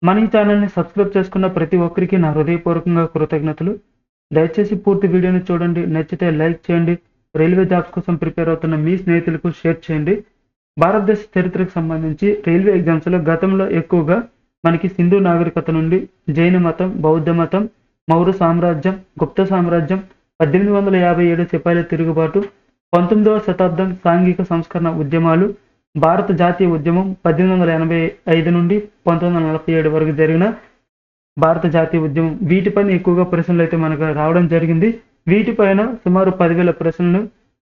మన ఈ ఛానల్‌ని సబ్స్క్రైబ్ చేసుకున్న ప్రతి ఒక్కరికి నా హృదయపూర్వకంగా కృతజ్ఞతలు. దయచేసి పూర్తి వీడియోని చూడండి. నచ్చితే లైక్ చేయండి. రైల్వే జాబ్స్ కోసం ప్రిపేర్ అవుతున్న మీ స్నేహితులకు షేర్ చేయండి. భారతదేశ చరిత్రకు సంబంధించి రైల్వే ఎగ్జామ్స్‌లో గతంలో ఎక్కువగా మనకి సింధు నాగరికత నుండి జైన మతం, బౌద్ధ మతం, మౌర్య సామ్రాజ్యం, గుప్త సామ్రాజ్యం, 1857 సిపాయిల తిరుగుబాటు, 19వ శతాబ్దం సాంఘిక సంస్కరణ ఉద్యమాలు, భారత జాతీయ ఉద్యమం 1885 నుండి 1947 వరకు జరిగిన భారత జాతీయ ఉద్యమం, వీటిపైన ఎక్కువగా ప్రశ్నలు అయితే మనకు రావడం జరిగింది. వీటిపైన సుమారు 10,000 ప్రశ్నలు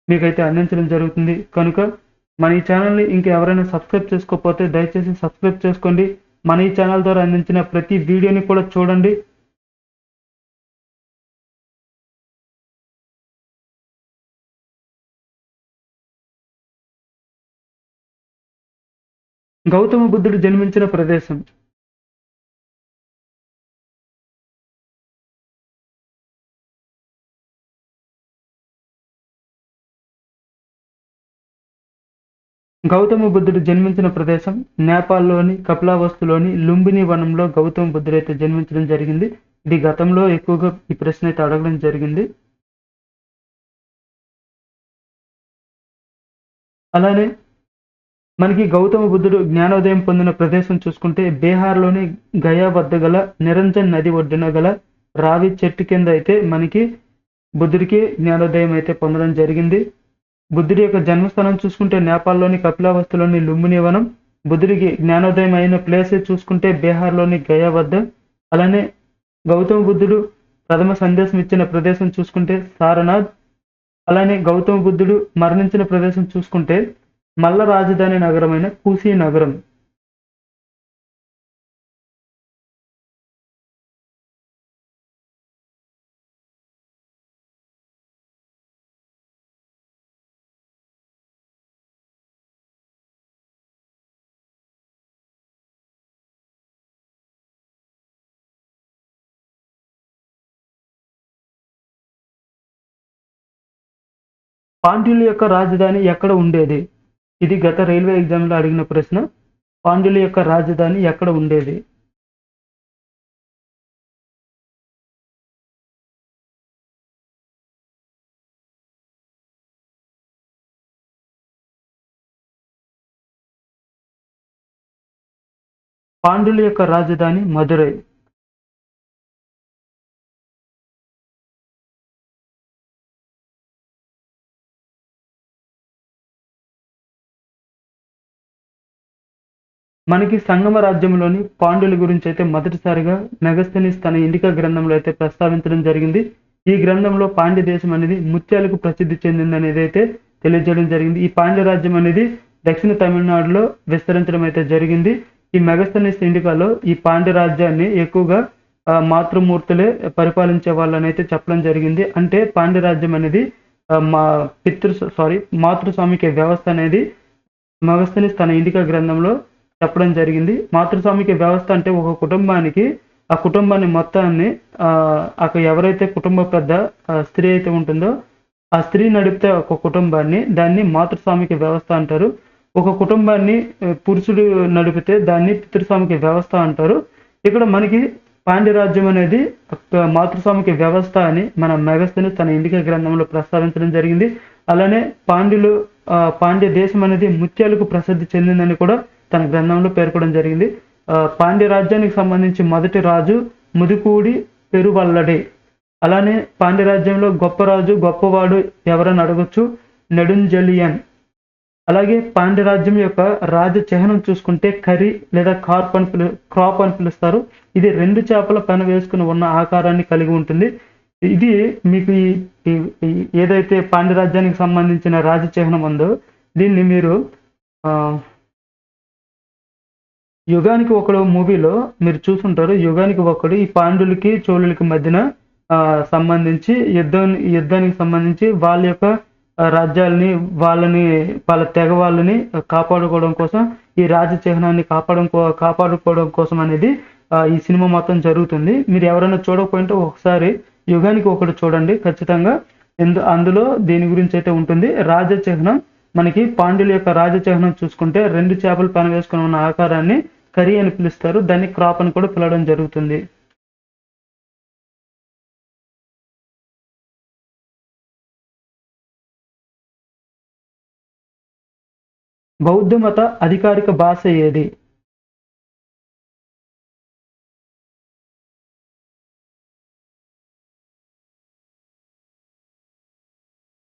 మీకైతే అందించడం జరుగుతుంది. కనుక మన ఈ ఛానల్ని ఇంకెవరైనా సబ్స్క్రైబ్ చేసుకోకపోతే దయచేసి సబ్స్క్రైబ్ చేసుకోండి. మన ఈ ఛానల్ ద్వారా అందించిన ప్రతి వీడియోని కూడా చూడండి. గౌతమ బుద్ధుడు జన్మించిన ప్రదేశం. గౌతమ బుద్ధుడు జన్మించిన ప్రదేశం నేపాల్లోని కపిలవస్తులోని లుంబిని వనంలో గౌతమ బుద్ధుడు అయితే జన్మించడం జరిగింది. ఇది గతంలో ఎక్కువగా ఈ ప్రశ్న అయితే అడగడం జరిగింది. అలానే మనకి గౌతమ బుద్ధుడు జ్ఞానోదయం పొందిన ప్రదేశం చూసుకుంటే బీహార్లోని గయా వద్ద గల నిరంజన్ నది ఒడ్డున గల రావి చెట్టు కింద అయితే మనకి బుద్ధుడికి జ్ఞానోదయం అయితే పొందడం జరిగింది. బుద్ధుడి యొక్క జన్మస్థానం చూసుకుంటే నేపాల్లోని కపిలవస్తులోని లుంబిని వనం. బుద్ధుడికి జ్ఞానోదయం అయిన ప్లేస్ చూసుకుంటే బీహార్లోని గయా వద్ద. అలానే గౌతమ బుద్ధుడు ప్రథమ సందేశం ఇచ్చిన ప్రదేశం చూసుకుంటే సారనాథ్. అలానే గౌతమ బుద్ధుడు మరణించిన ప్రదేశం చూసుకుంటే మల్ల రాజధాని నగరమైన కూసీ నగరం. పాండ్యుల యొక్క రాజధాని ఎక్కడ ఉండేది? ఇది గత రైల్వే ఎగ్జామ్లో అడిగిన ప్రశ్న. పాండ్యుల యొక్క రాజధాని ఎక్కడ ఉండేది? పాండ్యుల యొక్క రాజధాని మదురై. మనకి సంగమ రాజ్యంలోని పాండ్యుల గురించి అయితే మొదటిసారిగా మెగస్తనీస్ తన ఇండికా గ్రంథంలో అయితే ప్రస్తావించడం జరిగింది. ఈ గ్రంథంలో పాండ్య దేశం అనేది ముత్యాలకు ప్రసిద్ధి చెందింది అనేది అయితే తెలియజేయడం జరిగింది. ఈ పాండ్య రాజ్యం అనేది దక్షిణ తమిళనాడులో విస్తరించడం అయితే జరిగింది. ఈ మెగస్తనీస్ ఇండికాలో ఈ పాండ్య రాజ్యాన్ని ఎక్కువగా మాతృమూర్తులే పరిపాలించే వాళ్ళని అయితే చెప్పడం జరిగింది. అంటే పాండ్య రాజ్యం అనేది మాతృస్వామిక వ్యవస్థ అనేది మెగస్తనీస్ తన ఇండికా గ్రంథంలో చెప్పడం జరిగింది. మాతృస్వామిక వ్యవస్థ అంటే ఒక కుటుంబానికి ఆ కుటుంబాన్ని మొత్తాన్ని అక్కడ ఎవరైతే కుటుంబ పెద్ద స్త్రీ అయితే ఉంటుందో ఆ స్త్రీ నడిపితే ఒక కుటుంబాన్ని దాన్ని మాతృస్వామిక వ్యవస్థ అంటారు. ఒక కుటుంబాన్ని పురుషుడు నడిపితే దాన్ని పితృస్వామిక వ్యవస్థ అంటారు. ఇక్కడ మనకి పాండ్య రాజ్యం అనేది మాతృస్వామిక వ్యవస్థ అని మన మెగస్తనీస్ తన ఇండికా గ్రంథంలో ప్రస్తావించడం జరిగింది. అలానే పాండ్య దేశం అనేది ముత్యాలకు ప్రసిద్ధి చెందిందని కూడా తన గ్రంథంలో పేర్కొనడం జరిగింది. పాండ్య రాజ్యానికి సంబంధించి మొదటి రాజు ముదుకూడి పెరువల్లడే. అలానే పాండ్య రాజ్యంలో గొప్ప రాజు గొప్పవాడు ఎవరని అడగొచ్చు, నెడుంజలియన్. అలాగే పాండ్య రాజ్యం యొక్క రాజ చిహ్నం చూసుకుంటే కరి లేదా క్రాప్ అని పిలుస్తారు. ఇది 2 చేపల పెన వేసుకుని ఉన్న ఆకారాన్ని కలిగి ఉంటుంది. ఇది మీకు ఏదైతే పాండ్య రాజ్యానికి సంబంధించిన రాజ చిహ్నం ఉందో దీన్ని మీరు యుగానికి ఒకడు మూవీలో మీరు చూసుంటారు. యుగానికి ఒకడు ఈ పాండ్యులకి చోళులకి మధ్యన సంబంధించి యుద్ధానికి సంబంధించి వాళ్ళ యొక్క రాజ్యాలని వాళ్ళ తెగ వాళ్ళని కాపాడుకోవడం కోసం ఈ రాజ చిహ్నాన్ని కాపాడుకోవడం కోసం అనేది ఈ సినిమా మొత్తం జరుగుతుంది. మీరు ఎవరైనా చూడకపోయింటే ఒకసారి యుగానికి ఒకటి చూడండి ఖచ్చితంగా. అందులో దీని గురించి అయితే ఉంటుంది. రాజ చిహ్నం మనకి పాండ్యుల యొక్క రాజ చిహ్నం చూసుకుంటే 2 చేపలు పెన వేసుకుని ఉన్న ఆకారాన్ని కరీ అని పిలుస్తారు, దాన్ని క్రాప్ అని కూడా పిలవడం జరుగుతుంది. బౌద్ధ మత అధికారిక భాష ఏది?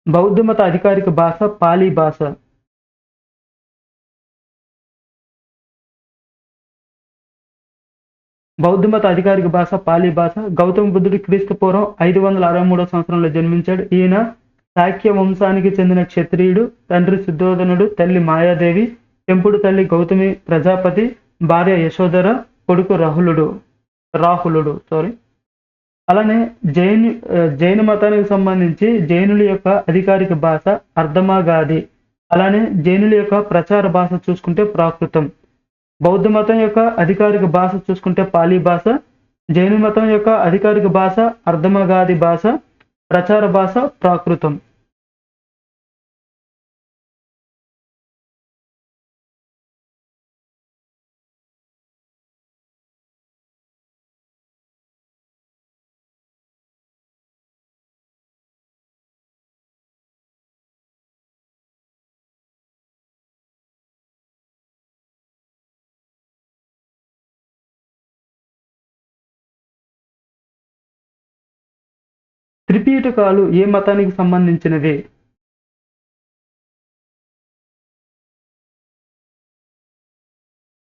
బౌద్ధ మత అధికారిక భాష పాలీ భాష. బౌద్ధ మత అధికారిక భాష పాలీ భాష. గౌతమ బుద్ధుడు క్రీస్తు పూర్వం 563 సంవత్సరంలో జన్మించాడు. ఈయన శాక్య వంశానికి చెందిన క్షత్రియుడు. తండ్రి శుద్ధోదనుడు, తల్లి మాయాదేవి, పెంపుడు తల్లి గౌతమి ప్రజాపతి, భార్య యశోధర, కొడుకు రాహులుడు. అలానే జైన మతానికి సంబంధించి జైనుల యొక్క అధికారిక భాష అర్ధమాగాది. అలానే జైనుల యొక్క ప్రచార భాష చూసుకుంటే ప్రాకృతం. బౌద్ధ మతం యొక్క అధికారిక భాష చూసుకుంటే పాలీ భాష. జైన మతం యొక్క అధికారిక భాష అర్ధమగాది భాష. ప్రచార భాష ప్రాకృతం. త్రిపీటకాలు ఏ మతానికి సంబంధించినవి?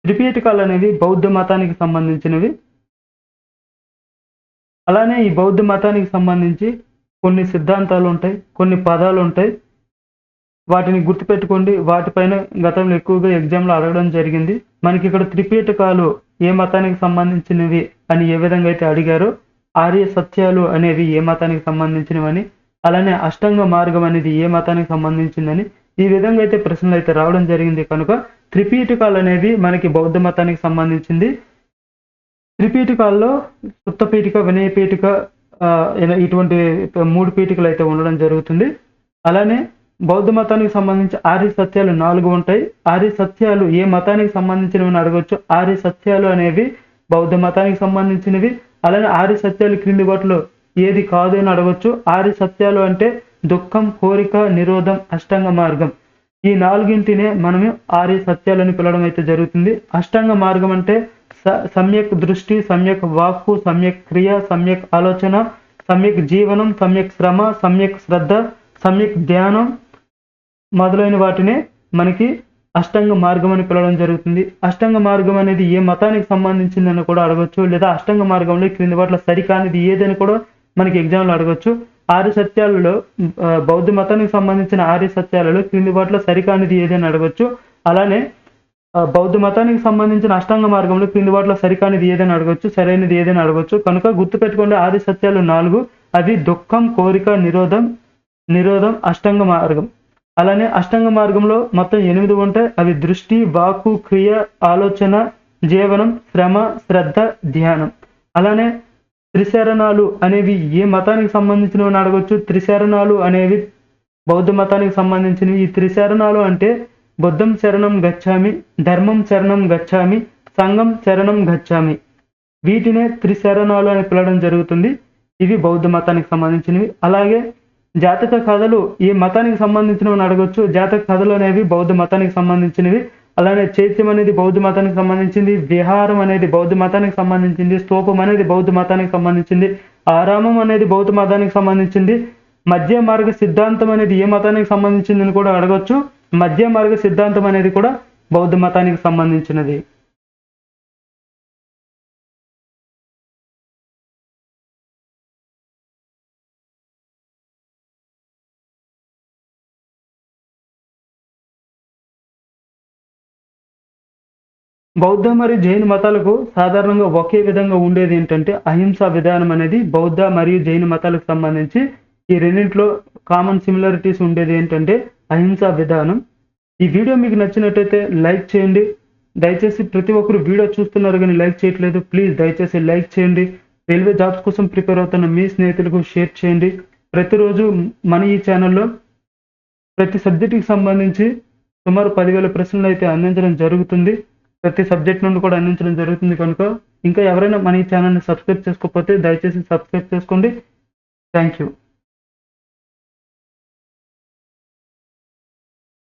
త్రిపీటకాలు అనేవి బౌద్ధ మతానికి సంబంధించినవి. అలానే ఈ బౌద్ధ మతానికి సంబంధించి కొన్ని సిద్ధాంతాలు ఉంటాయి, కొన్ని పదాలు ఉంటాయి. వాటిని గుర్తుపెట్టుకోండి. వాటిపైన గతంలో ఎక్కువగా ఎగ్జామ్లో అడగడం జరిగింది. మనకి ఇక్కడ త్రిపీటకాలు ఏ మతానికి సంబంధించినవి అని ఏ విధంగా అయితే అడిగారో, ఆర్య సత్యాలు అనేవి ఏ మతానికి సంబంధించినవని, అలానే అష్టాంగ మార్గం అనేది ఏ మతానికి సంబంధించిందని ఈ విధంగా అయితే ప్రశ్నలు అయితే రావడం జరిగింది. కనుక త్రిపీటకాలు అనేవి మనకి బౌద్ధ మతానికి సంబంధించింది. త్రిపీటకాల్లో సుత్తపీఠిక, వినయపీఠిక ఇటువంటి 3 పీఠికలు అయితే ఉండడం జరుగుతుంది. అలానే బౌద్ధ మతానికి సంబంధించి ఆర్య సత్యాలు 4 ఉంటాయి. ఆర్య సత్యాలు ఏ మతానికి సంబంధించినవి అడగొచ్చు. ఆర్య సత్యాలు అనేవి బౌద్ధ మతానికి సంబంధించినవి. అలానే ఆర్య సత్యాలు క్రింది వాటిలో ఏది కాదు అని అడగొచ్చు. ఆర్య సత్యాలు అంటే దుఃఖం, కోరిక, నిరోధం, అష్టాంగ మార్గం. ఈ 4గింటినే మనము ఆర్య సత్యాలని పిలవడం అయితే జరుగుతుంది. అష్టాంగ మార్గం అంటే సమ్యక్ దృష్టి, సమ్యక్ వాక్కు, సమ్యక్ క్రియ, సమ్యక్ ఆలోచన, సమ్యక్ జీవనం, సమ్యక్ శ్రమ, సమ్యక్ శ్రద్ధ, సమ్యక్ ధ్యానం మొదలైన వాటినే మనకి అష్టాంగ మార్గం అని పిలవడం జరుగుతుంది. అష్టాంగ మార్గం అనేది ఏ మతానికి సంబంధించిందని కూడా అడగొచ్చు, లేదా అష్టాంగ మార్గంలో క్రింది వాటిలో సరికానిది ఏదని కూడా మనకి ఎగ్జామ్లో అడగొచ్చు. ఆర్య సత్యాలలో బౌద్ధ మతానికి సంబంధించిన ఆర్య సత్యాలలో క్రింది వాటిలో సరికానిది ఏదని అడగొచ్చు. అలానే బౌద్ధ మతానికి సంబంధించిన అష్టాంగ మార్గంలో క్రింది వాటిలో సరికానిది ఏదని అడగొచ్చు, సరైనది ఏదని అడగొచ్చు. కనుక గుర్తుపెట్టుకోండి, ఆర్య సత్యాలు 4. అవి దుఃఖం, కోరిక, నిరోధం, అష్టాంగ మార్గం. అలానే అష్టాంగ మార్గంలో మొత్తం 8 ఉంటాయి. అవి దృష్టి, వాక్కు, క్రియ, ఆలోచన, జీవనం, శ్రమ, శ్రద్ధ, ధ్యానం. అలానే త్రిశరణాలు అనేవి ఏ మతానికి సంబంధించినవి అడగొచ్చు. త్రిశరణాలు అనేవి బౌద్ధ మతానికి సంబంధించినవి. ఈ త్రిశరణాలు అంటే బుద్ధం శరణం గచ్చామి, ధర్మం శరణం గచ్చామి, సంఘం శరణం గచ్చామి. వీటినే త్రిశరణాలు అని పిలవడం జరుగుతుంది. ఇవి బౌద్ధ మతానికి సంబంధించినవి. అలాగే జాతక కథలు ఏ మతానికి సంబంధించినవి అడగొచ్చు. జాతక కథలు అనేవి బౌద్ధ మతానికి సంబంధించినవి. అలానే చైత్యం అనేది బౌద్ధ మతానికి సంబంధించింది. విహారం అనేది బౌద్ధ మతానికి సంబంధించింది. స్తూపం అనేది బౌద్ధ మతానికి సంబంధించింది. ఆరామం అనేది బౌద్ధ మతానికి సంబంధించింది. మధ్య మార్గ సిద్ధాంతం అనేది ఏ మతానికి సంబంధించిందని కూడా అడగొచ్చు. మధ్య మార్గ సిద్ధాంతం అనేది కూడా బౌద్ధ మతానికి సంబంధించినది. బౌద్ధ మరియు జైన మతాలకు సాధారణంగా ఒకే విధంగా ఉండేది ఏంటంటే అహింసా విధానం అనేది బౌద్ధ మరియు జైన మతాలకు సంబంధించి ఈ రెండింటిలో కామన్ సిమిలారిటీస్ ఉండేది ఏంటంటే అహింసా విధానం. ఈ వీడియో మీకు నచ్చినట్టయితే లైక్ చేయండి. దయచేసి ప్రతి ఒక్కరు వీడియో చూస్తున్నారు కానీ లైక్ చేయట్లేదు. ప్లీజ్ దయచేసి లైక్ చేయండి. రైల్వే జాబ్స్ కోసం ప్రిపేర్ అవుతున్న మీ స్నేహితులకు షేర్ చేయండి. ప్రతిరోజు మన ఈ ఛానల్లో ప్రతి సబ్జెక్టుకి సంబంధించి సుమారు 10,000 ప్రశ్నలు అయితే అందించడం జరుగుతుంది. ప్రతి సబ్జెక్ట్ నుండి కూడా అందించడం జరుగుతుంది కనుక ఇంకా ఎవరైనా మన ఈ ఛానల్ని సబ్స్క్రైబ్ చేసుకోకపోతే దయచేసి సబ్స్క్రైబ్ చేసుకోండి. Thank you.